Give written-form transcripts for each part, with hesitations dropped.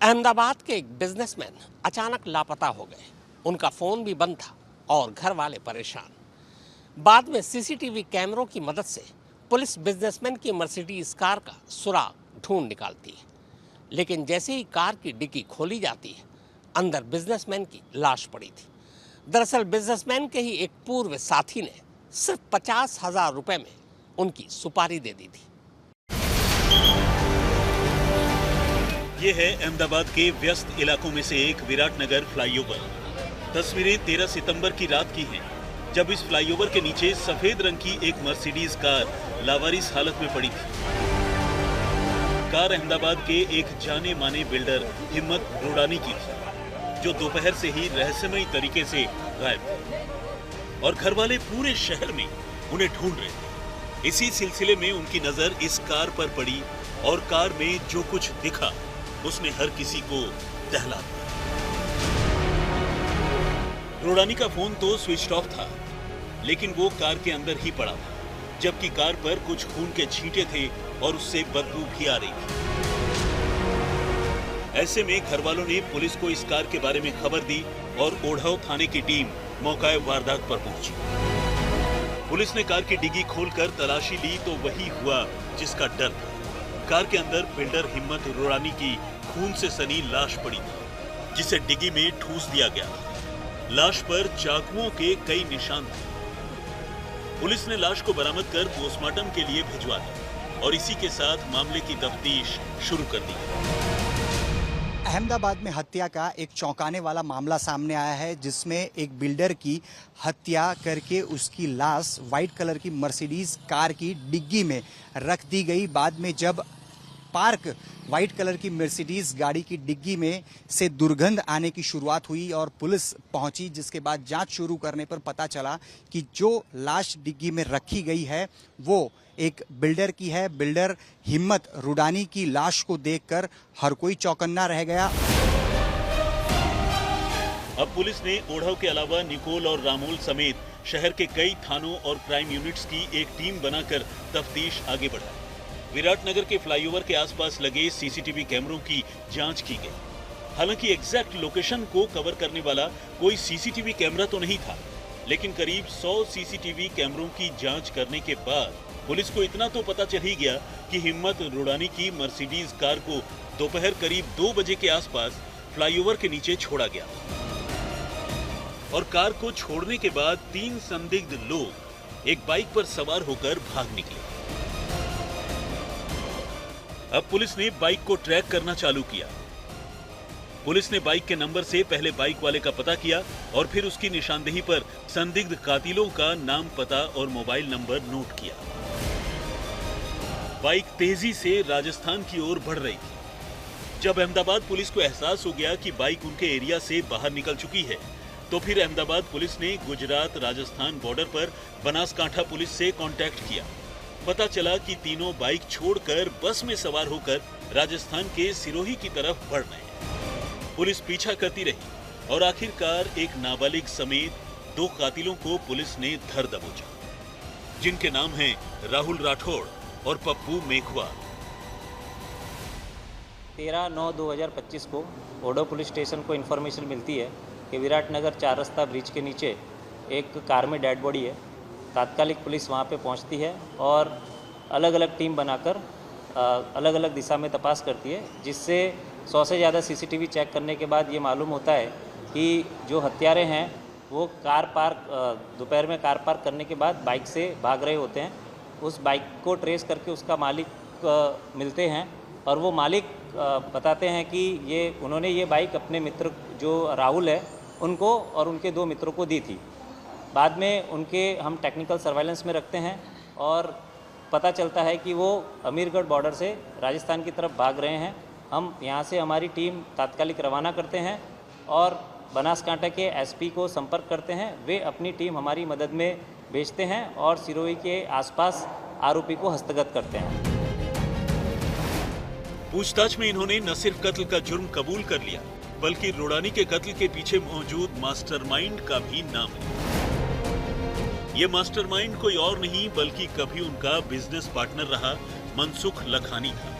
अहमदाबाद के एक बिजनेसमैन अचानक लापता हो गए। उनका फोन भी बंद था और घर वाले परेशान। बाद में सीसीटीवी कैमरों की मदद से पुलिस बिजनेसमैन की मर्सिडीज कार का सुराग ढूंढ निकालती है, लेकिन जैसे ही कार की डिक्की खोली जाती है, अंदर बिजनेसमैन की लाश पड़ी थी। दरअसल बिजनेसमैन के ही एक पूर्व साथी ने सिर्फ 50,000 रुपए में उनकी सुपारी दे दी थी। ये है अहमदाबाद के व्यस्त इलाकों में से एक विराटनगर फ्लाईओवर। तस्वीरें 13 सितंबर की रात की हैं, जब इस फ्लाईओवर के नीचे सफेद रंग की एक मर्सिडीज कार लावारिस हालत में पड़ी थी। कार अहमदाबाद के एक जाने माने बिल्डर हिम्मत रोडानी की थी, जो दोपहर से ही रहस्यमयी तरीके से गायब थे और घर वाले पूरे शहर में उन्हें ढूंढ रहे थे। इसी सिलसिले में उनकी नजर इस कार पर पड़ी और कार में जो कुछ दिखा उसने हर किसी को दहला दिया। रोडानी का फोन तो स्विच ऑफ था, लेकिन वो कार के अंदर ही पड़ा था, जबकि कार पर कुछ खून के छींटे थे और उससे बदबू भी आ रही थी। ऐसे में घर वालों ने पुलिस को इस कार के बारे में खबर दी और ओढ़ाव थाने की टीम मौके वारदात पर पहुंची। पुलिस ने कार की डिग्गी खोलकर तलाशी ली तो वही हुआ जिसका डर था। कार के अंदर बिल्डर हिम्मत रोडानी की खून से सनी लाश पड़ी थी, जिसे डिग्गी में ठूस दिया गया। लाश पर चाकुओं के कई निशान थे। पुलिस ने लाश को बरामद कर पोस्टमार्टम के लिए भिजवा दिया और इसी के साथ मामले की तफ्तीश शुरू कर दी। अहमदाबाद में हत्या का एक चौंकाने वाला मामला सामने आया है, जिसमें एक बिल्डर की हत्या करके उसकी लाश व्हाइट कलर की मर्सिडीज कार की डिग्गी में रख दी गई। बाद में जब पार्क व्हाइट कलर की मर्सिडीज गाड़ी की डिग्गी में से दुर्गंध आने की शुरुआत हुई और पुलिस पहुंची, जिसके बाद जांच शुरू करने पर पता चला कि जो लाश डिग्गी में रखी गई है वो एक बिल्डर की है। बिल्डर हिम्मत रोडानी की लाश को देखकर हर कोई चौकन्ना रह गया। अब पुलिस ने ओढ़ाव के अलावा निकोल और रामोल समेत शहर के कई थानों और क्राइम यूनिट्स की एक टीम बनाकर तफ्तीश आगे बढ़ाई। विराटनगर के फ्लाईओवर के आसपास लगे सीसीटीवी कैमरों की जांच की गई। हालांकि एग्जैक्ट लोकेशन को कवर करने वाला कोई सीसीटीवी कैमरा तो नहीं था, लेकिन करीब 100 सीसीटीवी कैमरों की जांच करने के बाद पुलिस को इतना तो पता चल ही गया कि हिम्मत रोडानी की मर्सिडीज कार को दोपहर करीब 2 बजे के आसपास फ्लाईओवर के नीचे छोड़ा गया और कार को छोड़ने के बाद 3 संदिग्ध लोग एक बाइक पर सवार होकर भाग निकले। अब पुलिस ने बाइक को ट्रैक करना चालू किया। पुलिस ने बाइक के नंबर से पहले बाइक वाले का पता किया और फिर उसकी निशानदेही पर संदिग्ध कातिलों का नाम, पता और मोबाइल नंबर नोट किया। बाइक तेजी से राजस्थान की ओर बढ़ रही थी। जब अहमदाबाद पुलिस को एहसास हो गया कि बाइक उनके एरिया से बाहर निकल चुकी है, तो फिर अहमदाबाद पुलिस ने गुजरात राजस्थान बॉर्डर पर बनासकांठा पुलिस से कांटेक्ट किया। पता चला कि तीनों बाइक छोड़कर बस में सवार होकर राजस्थान के सिरोही की तरफ बढ़ रहे हैं। पुलिस पीछा करती रही और आखिरकार एक नाबालिग समेत 2 कातिलों को पुलिस ने धर दबोचा, जिनके नाम हैं राहुल राठौड़ और पप्पू मेघवाल। 13/9/2025 को ओढ़ाव पुलिस स्टेशन को इन्फॉर्मेशन मिलती है कि विराटनगर 4 रास्ता ब्रिज के नीचे एक कार में डेड बॉडी है। तात्कालिक पुलिस वहां पे पहुंचती है और अलग अलग टीम बनाकर अलग अलग दिशा में तपास करती है, जिससे 100 से ज़्यादा सीसीटीवी चेक करने के बाद ये मालूम होता है कि जो हत्यारे हैं वो दोपहर में कार पार्क करने के बाद बाइक से भाग रहे होते हैं। उस बाइक को ट्रेस करके उसका मालिक मिलते हैं और वो मालिक बताते हैं कि उन्होंने ये बाइक अपने मित्र जो राहुल है उनको और उनके 2 मित्रों को दी थी। बाद में उनके हम टेक्निकल सर्वेलेंस में रखते हैं और पता चलता है कि वो अमीरगढ़ बॉर्डर से राजस्थान की तरफ भाग रहे हैं। हम यहाँ से हमारी टीम तात्कालिक रवाना करते हैं और बनासकांठा के एसपी को संपर्क करते हैं। वे अपनी टीम हमारी मदद में भेजते हैं और सिरोही के आसपास आरोपी को हस्तगत करते हैं। पूछताछ में इन्होंने न सिर्फ कत्ल का जुर्म कबूल कर लिया, बल्कि रोडानी के कत्ल के पीछे मौजूद मास्टरमाइंड का भी नाम लिया। ये मास्टरमाइंड कोई और नहीं बल्कि कभी उनका बिजनेस पार्टनर रहा मनसुख लखानी था।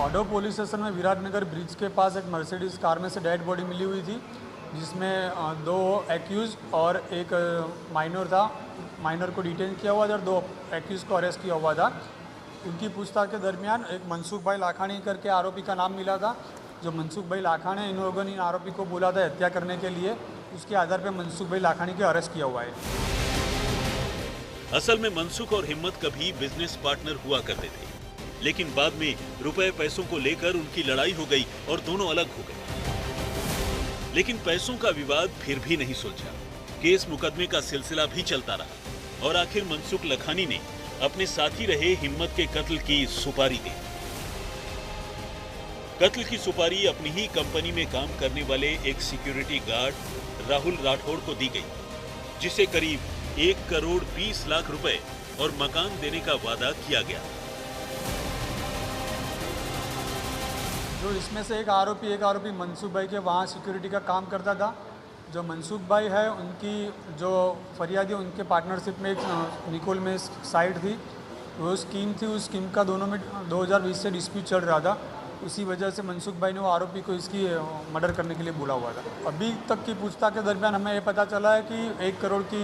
ऑडो पुलिस स्टेशन में विराटनगर ब्रिज के पास एक मर्सिडीज कार में से डेड बॉडी मिली हुई थी, जिसमें 2 एक्यूज और एक माइनर था। माइनर को डिटेन किया हुआ था और 2 एक्यूज को अरेस्ट किया हुआ था। उनकी पूछताछ के दरमियान एक मनसुख भाई लाखानी करके आरोपी का नाम मिला था। जो मनसुख भाई लाखानी, इन लोगों ने इन आरोपी को बोला था हत्या करने के लिए। उसके आधार पर मनसुख भाई लाखानी को अरेस्ट किया हुआ है। असल में मनसुख और हिम्मत कभी बिजनेस पार्टनर हुआ करते थे, लेकिन बाद में रुपए पैसों को लेकर उनकी लड़ाई हो गई और दोनों अलग हो गए। लेकिन पैसों का विवाद फिर भी नहीं सुलझा। केस मुकदमे का सिलसिला भी चलता रहा और आखिर मनसुख लखानी ने अपने साथी रहे हिम्मत के कत्ल की सुपारी दी। कत्ल की सुपारी अपनी ही कंपनी में काम करने वाले एक सिक्योरिटी गार्ड राहुल राठौड़ को दी गई, जिसे करीब 1 करोड़ 20 लाख रुपए और मकान देने का वादा किया गया। जो इसमें से एक आरोपी मनसुख भाई के वहाँ सिक्योरिटी का काम करता था। जो मनसुख भाई है, उनकी जो फरियादी, उनके पार्टनरशिप में एक निकोल में साइट थी, वो स्कीम थी। उस स्कीम का दोनों में 2020 से डिस्प्यूट चल रहा था। उसी वजह से मनसुख भाई ने वो आरोपी को इसकी मर्डर करने के लिए बोला हुआ था। अभी तक की पूछताछ के दरमियान हमें ये पता चला है कि 1 करोड़ की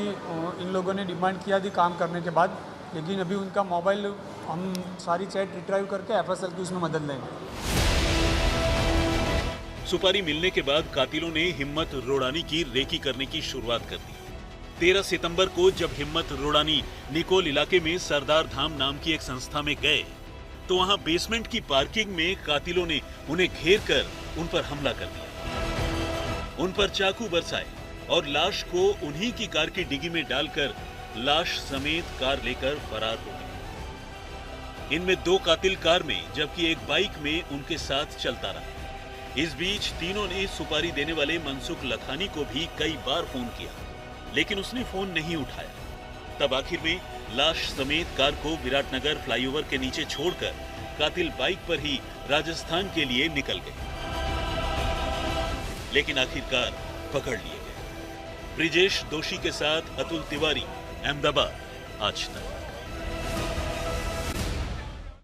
इन लोगों ने डिमांड किया थी काम करने के बाद, लेकिन अभी उनका मोबाइल हम सारी चैट रिट्राइव करके FSL की उसमें मदद लेंगे। सुपारी मिलने के बाद कातिलों ने हिम्मत रोड़ानी की रेकी करने की शुरुआत कर दी। 13 सितंबर को जब हिम्मत रोड़ानी निकोल इलाके में सरदार धाम नाम की एक संस्था में गए, तो वहां बेसमेंट की पार्किंग में कातिलों ने उन्हें घेर कर उन पर हमला कर दिया। उन पर चाकू बरसाए और लाश को उन्हीं की कार की डिग्गी में डालकर लाश समेत कार लेकर फरार हो गए। इनमें 2 कातिल कार में जबकि एक बाइक में उनके साथ चलता रहा। इस बीच तीनों ने सुपारी देने वाले मनसुख लखानी को भी कई बार फोन किया, लेकिन उसने फोन नहीं उठाया। तब आखिर में लाश समेत कार को विराटनगर फ्लाईओवर के नीचे छोड़कर कातिल बाइक पर ही राजस्थान के लिए निकल गए, लेकिन आखिरकार पकड़ लिए गए। ब्रिजेश दोषी के साथ अतुल तिवारी, अहमदाबाद, आज तक।